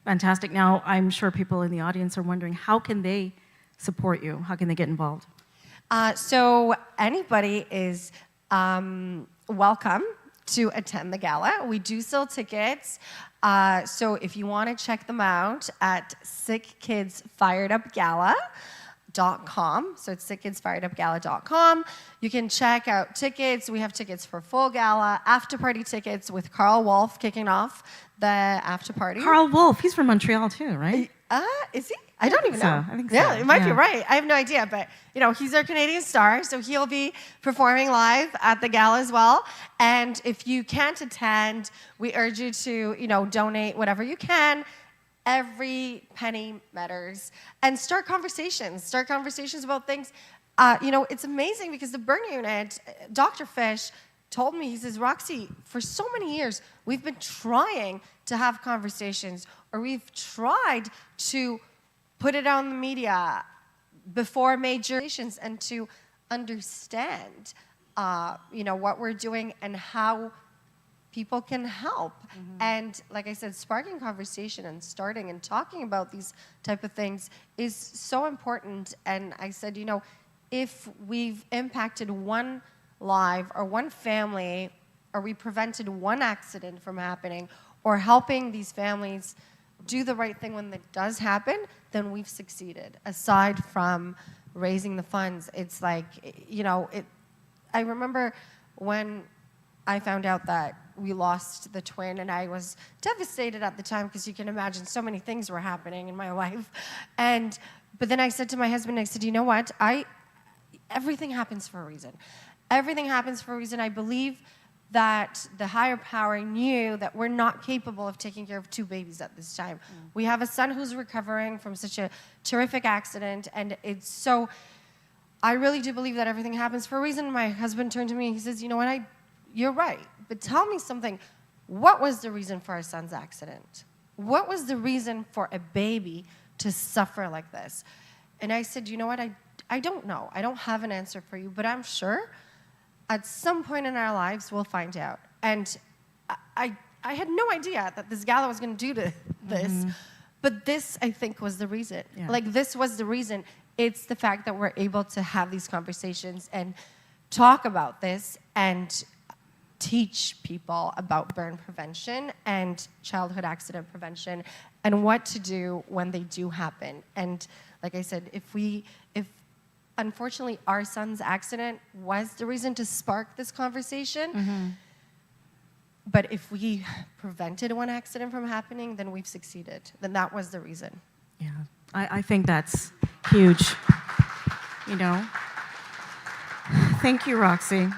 Fantastic. Now, I'm sure people in the audience are wondering, how can they support you? How can they get involved? So anybody is welcome to attend the gala. We do sell tickets. So if you want to check them out at sickkidsfiredupgala.com. So it's sickkidsfiredupgala.com. You can check out tickets. We have tickets for full gala, after party tickets with Carl Wolf kicking off the after party. Carl Wolf, he's from Montreal too, right? Is he? I don't even know. I think so. Yeah, it might be right. I have no idea, but he's our Canadian star, so he'll be performing live at the gala as well. And if you can't attend, we urge you to, donate whatever you can. Every penny matters. And start conversations. Start conversations about things. It's amazing because the burn unit, Dr. Fish told me, he says, Roxy, for so many years, we've been trying to have conversations, or we've tried to put it on the media before major nations and to understand, what we're doing and how people can help. Mm-hmm. And like I said, sparking conversation and starting and talking about these type of things is so important. And I said, if we've impacted one life or one family, or we prevented one accident from happening, or helping these families do the right thing when it does happen, then we've succeeded. Aside from raising the funds, it's like, I remember when I found out that we lost the twin, and I was devastated at the time because you can imagine so many things were happening in my life. But then I said to my husband, I said, you know what? Everything happens for a reason. Everything happens for a reason. I believe that the higher power knew that we're not capable of taking care of two babies at this time. Mm. We have a son who's recovering from such a terrific accident, and I really do believe that everything happens for a reason. My husband turned to me and he says, you know what, you're right, but tell me something. What was the reason for our son's accident? What was the reason for a baby to suffer like this? And I said, you know what, I don't know. I don't have an answer for you, but I'm sure at some point in our lives, we'll find out. And I had no idea that this gala was going to do this, mm-hmm. But this, I think, was the reason. Yeah. Like, this was the reason. It's the fact that we're able to have these conversations and talk about this and teach people about burn prevention and childhood accident prevention and what to do when they do happen. And like I said, if unfortunately, our son's accident was the reason to spark this conversation. Mm-hmm. But if we prevented one accident from happening, then we've succeeded. Then that was the reason. Yeah, I think that's huge. Thank you, Roxy.